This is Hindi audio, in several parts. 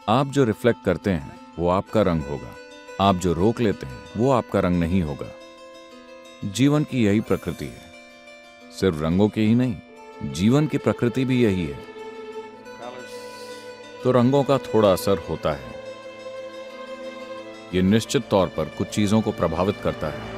आप जो रिफ्लेक्ट करते हैं वो आपका रंग होगा, आप जो रोक लेते हैं वो आपका रंग नहीं होगा। जीवन की यही प्रकृति है, सिर्फ रंगों की ही नहीं, जीवन की प्रकृति भी यही है। तो रंगों का थोड़ा असर होता है, ये निश्चित तौर पर कुछ चीजों को प्रभावित करता है।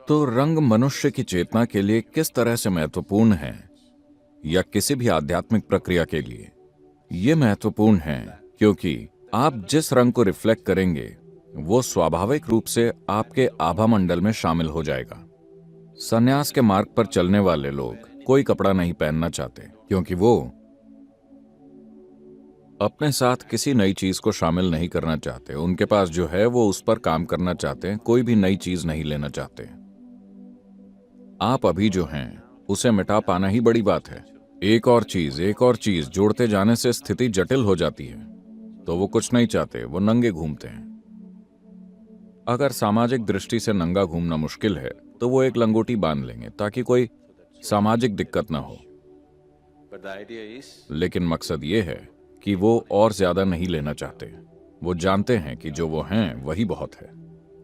तो रंग मनुष्य की चेतना के लिए किस तरह से महत्वपूर्ण है, या किसी भी आध्यात्मिक प्रक्रिया के लिए यह महत्वपूर्ण है, क्योंकि आप जिस रंग को रिफ्लेक्ट करेंगे वो स्वाभाविक रूप से आपके आभा मंडल में शामिल हो जाएगा। संन्यास के मार्ग पर चलने वाले लोग कोई कपड़ा नहीं पहनना चाहते, क्योंकि वो अपने साथ किसी नई चीज को शामिल नहीं करना चाहते। उनके पास जो है वो उस पर काम करना चाहते हैं, कोई भी नई चीज नहीं लेना चाहते। आप अभी जो हैं उसे मिटा पाना ही बड़ी बात है। एक और चीज जोड़ते जाने से स्थिति जटिल हो जाती है, तो वो कुछ नहीं चाहते, वो नंगे घूमते हैं। अगर सामाजिक दृष्टि से नंगा घूमना मुश्किल है तो वो एक लंगोटी बांध लेंगे ताकि कोई सामाजिक दिक्कत ना हो। लेकिन मकसद ये है कि वो और ज्यादा नहीं लेना चाहते। वो जानते हैं कि जो वो हैं वही बहुत है।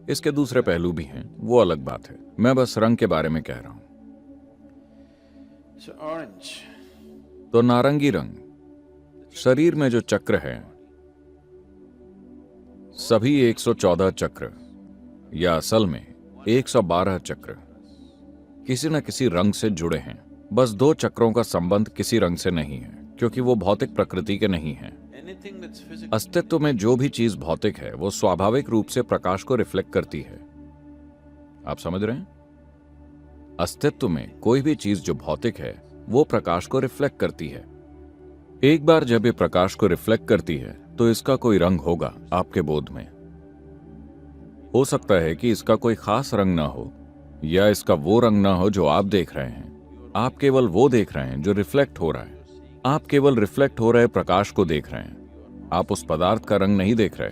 इसके दूसरे पहलू भी हैं, वो अलग बात है। मैं बस रंग के बारे में कह रहा हूं। तो नारंगी रंग शरीर में जो चक्र है, सभी 114 चक्र, या असल में 112 चक्र किसी न किसी रंग से जुड़े हैं। बस 2 चक्रों का संबंध किसी रंग से नहीं है, क्योंकि वो भौतिक प्रकृति के नहीं हैं। अस्तित्व में जो भी चीज भौतिक है वो स्वाभाविक रूप से प्रकाश को रिफ्लेक्ट करती है। आप समझ रहे हैं? अस्तित्व में कोई भी चीज जो भौतिक है वो प्रकाश को रिफ्लेक्ट करती है। एक बार जब ये प्रकाश को रिफ्लेक्ट करती है तो इसका कोई रंग होगा आपके बोध में। हो सकता है कि इसका कोई खास रंग ना हो, या इसका वो रंग ना हो जो आप देख रहे हैं। आप केवल वो देख रहे हैं जो रिफ्लेक्ट हो रहा है। आप केवल रिफ्लेक्ट हो रहे प्रकाश को देख रहे हैं, आप उस पदार्थ का रंग नहीं देख रहे।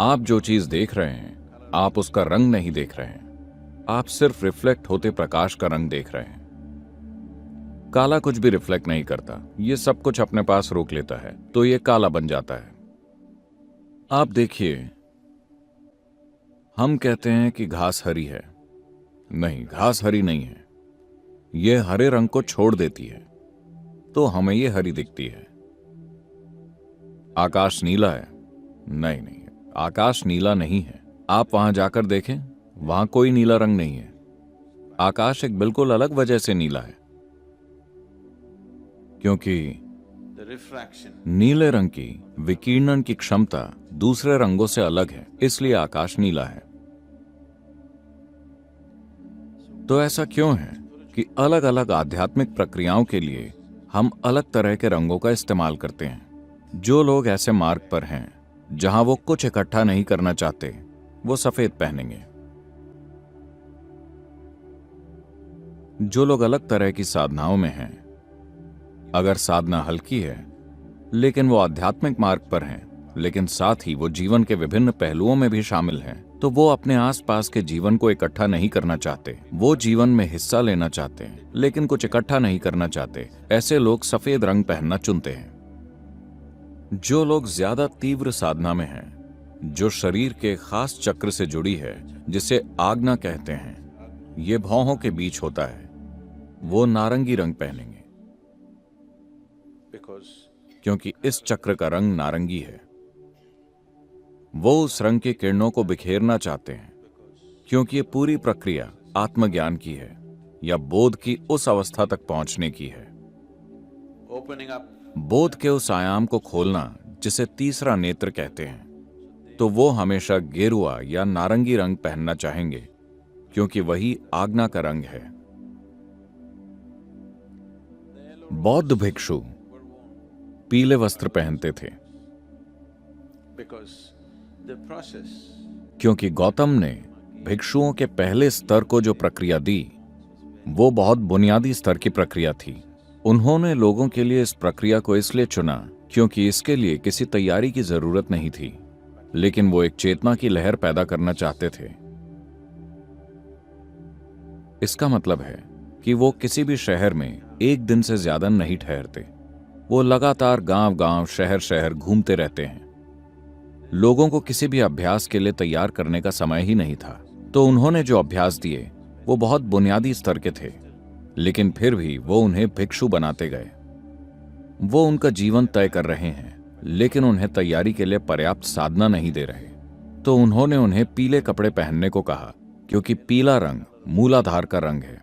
आप जो चीज देख रहे हैं आप उसका रंग नहीं देख रहे हैं, आप सिर्फ रिफ्लेक्ट होते प्रकाश का रंग देख रहे हैं। काला कुछ भी रिफ्लेक्ट नहीं करता, ये सब कुछ अपने पास रोक लेता है, तो ये काला बन जाता है। आप देखिए, हम कहते हैं कि घास हरी है। नहीं, घास हरी नहीं है, यह हरे रंग को छोड़ देती है, तो हमें यह हरी दिखती है। आकाश नीला है? नहीं नहीं, आकाश नीला नहीं है। आप वहां जाकर देखें, वहां कोई नीला रंग नहीं है। आकाश एक बिल्कुल अलग वजह से नीला है, क्योंकि नीले रंग की विकिरणन की क्षमता दूसरे रंगों से अलग है, इसलिए आकाश नीला है। तो ऐसा क्यों है कि अलग अलग आध्यात्मिक प्रक्रियाओं के लिए हम अलग तरह के रंगों का इस्तेमाल करते हैं? जो लोग ऐसे मार्ग पर हैं जहां वो कुछ इकट्ठा नहीं करना चाहते, वो सफेद पहनेंगे। जो लोग अलग तरह की साधनाओं में हैं, अगर साधना हल्की है लेकिन वो आध्यात्मिक मार्ग पर हैं, लेकिन साथ ही वो जीवन के विभिन्न पहलुओं में भी शामिल हैं, तो वो अपने आसपास के जीवन को इकट्ठा नहीं करना चाहते। वो जीवन में हिस्सा लेना चाहते हैं लेकिन कुछ इकट्ठा नहीं करना चाहते। ऐसे लोग सफेद रंग पहनना चुनते हैं। जो लोग ज्यादा तीव्र साधना में हैं, जो शरीर के खास चक्र से जुड़ी है जिसे आज्ञा कहते हैं, ये भौहों के बीच होता है, वो नारंगी रंग पहनेंगे, क्योंकि इस चक्र का रंग नारंगी है। वो उस रंग की किरणों को बिखेरना चाहते हैं, क्योंकि ये पूरी प्रक्रिया आत्मज्ञान की है, या बोध की उस अवस्था तक पहुंचने की है। बोध के उस आयाम को खोलना जिसे तीसरा नेत्र कहते हैं। तो वो हमेशा गेरुआ या नारंगी रंग पहनना चाहेंगे, क्योंकि वही आज्ञा का रंग है। बौद्ध भिक्षु पीले वस्त्र पहनते थे, क्योंकि गौतम ने भिक्षुओं के पहले स्तर को जो प्रक्रिया दी वो बहुत बुनियादी स्तर की प्रक्रिया थी। उन्होंने लोगों के लिए इस प्रक्रिया को इसलिए चुना क्योंकि इसके लिए किसी तैयारी की जरूरत नहीं थी, लेकिन वो एक चेतना की लहर पैदा करना चाहते थे। इसका मतलब है कि वो किसी भी शहर में एक दिन से ज्यादा नहीं ठहरते। वो लगातार गांव गांव शहर शहर घूमते रहते हैं। लोगों को किसी भी अभ्यास के लिए तैयार करने का समय ही नहीं था, तो उन्होंने जो अभ्यास दिए वो बहुत बुनियादी स्तर के थे, लेकिन फिर भी वो उन्हें भिक्षु बनाते गए। वो उनका जीवन तय कर रहे हैं, लेकिन उन्हें तैयारी के लिए पर्याप्त साधना नहीं दे रहे। तो उन्होंने उन्हें पीले कपड़े पहनने को कहा, क्योंकि पीला रंग मूलाधार का रंग है।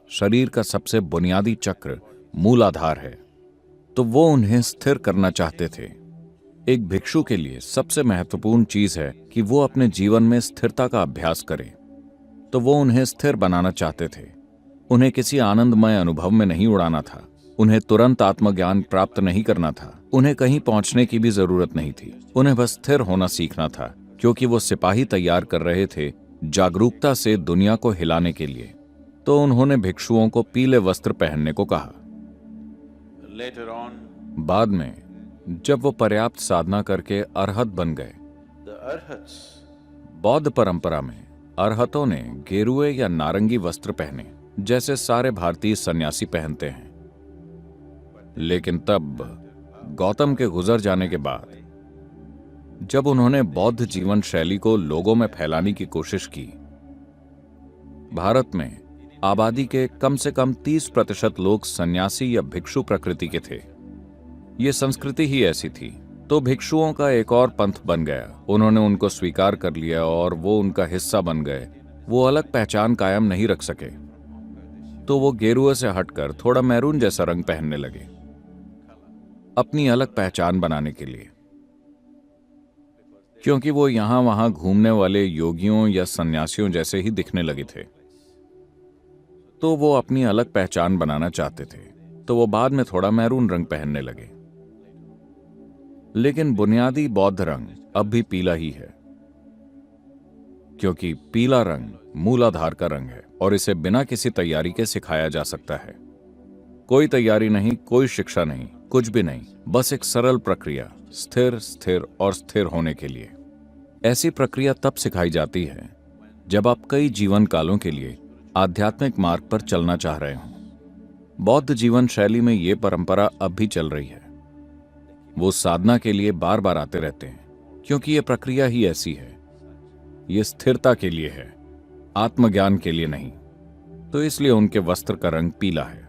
शरीर का सबसे बुनियादी चक्र मूलाधार है। तो वो उन्हें स्थिर करना चाहते थे। एक भिक्षु के लिए सबसे महत्वपूर्ण चीज है कि वो अपने जीवन में स्थिरता का अभ्यास करे। तो वो उन्हें स्थिर बनाना चाहते थे। उन्हें किसी आनंदमय अनुभव में नहीं उड़ाना था। उन्हें तुरंत आत्मज्ञान प्राप्त नहीं करना था। उन्हें कहीं पहुंचने की भी जरूरत नहीं थी। उन्हें बस स्थिर होना सीखना था, क्योंकि वो सिपाही तैयार कर रहे थे जागरूकता से दुनिया को हिलाने के लिए। तो उन्होंने भिक्षुओं को पीले वस्त्र पहनने को कहा। बाद में जब वो पर्याप्त साधना करके अरहत बन गए, बौद्ध परंपरा में अरहतों ने गेरुए या नारंगी वस्त्र पहने, जैसे सारे भारतीय सन्यासी पहनते हैं। लेकिन तब गौतम के गुजर जाने के बाद जब उन्होंने बौद्ध जीवन शैली को लोगों में फैलाने की कोशिश की, भारत में आबादी के कम से कम 30% लोग सन्यासी या भिक्षु प्रकृति के थे। ये संस्कृति ही ऐसी थी। तो भिक्षुओं का एक और पंथ बन गया। उन्होंने उनको स्वीकार कर लिया और वो उनका हिस्सा बन गए। वो अलग पहचान कायम नहीं रख सके, तो वो गेरुए से हटकर थोड़ा मैरून जैसा रंग पहनने लगे, अपनी अलग पहचान बनाने के लिए। क्योंकि वो यहां वहां घूमने वाले योगियों या सन्यासियों जैसे ही दिखने लगे थे, तो वो अपनी अलग पहचान बनाना चाहते थे। तो वो बाद में थोड़ा मैरून रंग पहनने लगे। लेकिन बुनियादी बौद्ध रंग अब भी पीला ही है, क्योंकि पीला रंग मूलाधार का रंग है और इसे बिना किसी तैयारी के सिखाया जा सकता है। कोई तैयारी नहीं, कोई शिक्षा नहीं, कुछ भी नहीं, बस एक सरल प्रक्रिया, स्थिर स्थिर और स्थिर होने के लिए। ऐसी प्रक्रिया तब सिखाई जाती है जब आप कई जीवन कालों के लिए आध्यात्मिक मार्ग पर चलना चाह रहे हों। बौद्ध जीवन शैली में यह परंपरा अब भी चल रही है। वो साधना के लिए बार बार आते रहते हैं, क्योंकि यह प्रक्रिया ही ऐसी है। ये स्थिरता के लिए है, आत्मज्ञान के लिए नहीं। तो इसलिए उनके वस्त्र का रंग पीला है।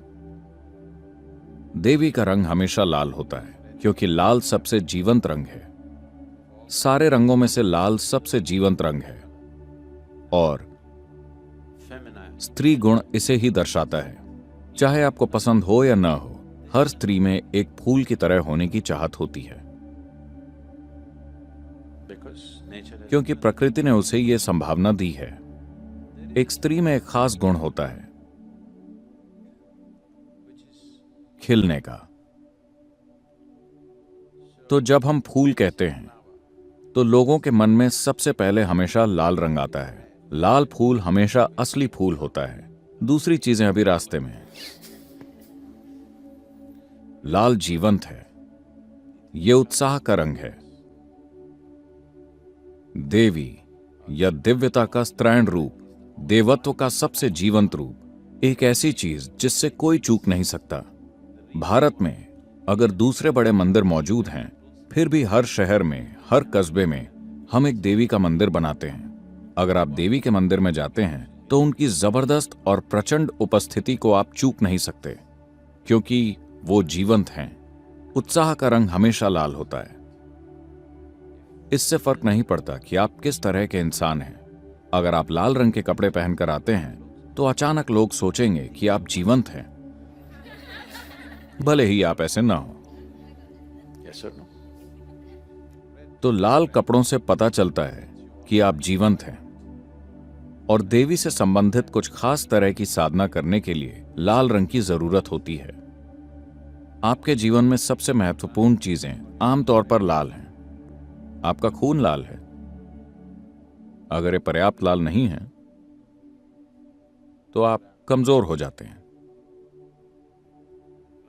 देवी का रंग हमेशा लाल होता है, क्योंकि लाल सबसे जीवंत रंग है। सारे रंगों में से लाल सबसे जीवंत रंग है और स्त्री गुण इसे ही दर्शाता है। चाहे आपको पसंद हो या ना हो, हर स्त्री में एक फूल की तरह होने की चाहत होती है, क्योंकि प्रकृति ने उसे यह संभावना दी है। एक स्त्री में एक खास गुण होता है, खिलने का। तो जब हम फूल कहते हैं तो लोगों के मन में सबसे पहले हमेशा लाल रंग आता है। लाल फूल हमेशा असली फूल होता है। दूसरी चीजें अभी रास्ते में हैं। लाल जीवंत है, यह उत्साह का रंग है। देवी या दिव्यता का स्त्रैण रूप, देवत्व का सबसे जीवंत रूप, एक ऐसी चीज जिससे कोई चूक नहीं सकता। भारत में अगर दूसरे बड़े मंदिर मौजूद हैं, फिर भी हर शहर में, हर कस्बे में हम एक देवी का मंदिर बनाते हैं। अगर आप देवी के मंदिर में जाते हैं तो उनकी जबरदस्त और प्रचंड उपस्थिति को आप चूक नहीं सकते, क्योंकि वो जीवंत हैं। उत्साह का रंग हमेशा लाल होता है। इससे फर्क नहीं पड़ता कि आप किस तरह के इंसान हैं। अगर आप लाल रंग के कपड़े पहनकर आते हैं तो अचानक लोग सोचेंगे कि आप जीवंत हैं, भले ही आप ऐसे ना हो। तो लाल कपड़ों से पता चलता है कि आप जीवंत हैं। और देवी से संबंधित कुछ खास तरह की साधना करने के लिए लाल रंग की जरूरत होती है। आपके जीवन में सबसे महत्वपूर्ण चीजें आमतौर पर लाल हैं। आपका खून लाल है। अगर ये पर्याप्त लाल नहीं है तो आप कमजोर हो जाते हैं।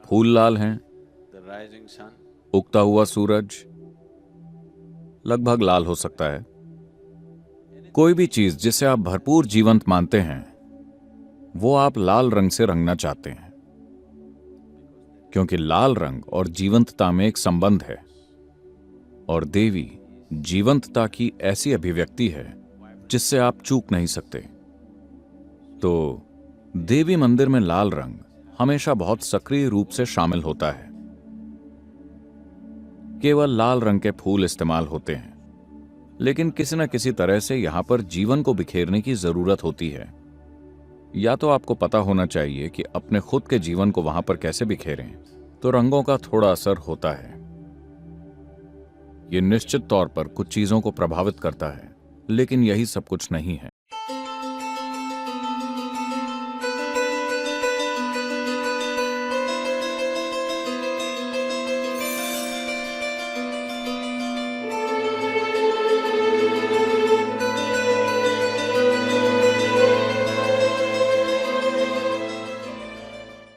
फूल लाल हैं, The rising sun, उगता हुआ सूरज लगभग लाल हो सकता है। कोई भी चीज जिसे आप भरपूर जीवंत मानते हैं वो आप लाल रंग से रंगना चाहते हैं, क्योंकि लाल रंग और जीवंतता में एक संबंध है, और देवी जीवंतता की ऐसी अभिव्यक्ति है जिससे आप चूक नहीं सकते। तो देवी मंदिर में लाल रंग हमेशा बहुत सक्रिय रूप से शामिल होता है। केवल लाल रंग के फूल इस्तेमाल होते हैं, लेकिन किसी न किसी तरह से यहां पर जीवन को बिखेरने की जरूरत होती है। या तो आपको पता होना चाहिए कि अपने खुद के जीवन को वहां पर कैसे बिखेरें, तो रंगों का थोड़ा असर होता है। यह निश्चित तौर पर कुछ चीजों को प्रभावित करता है, लेकिन यही सब कुछ नहीं है।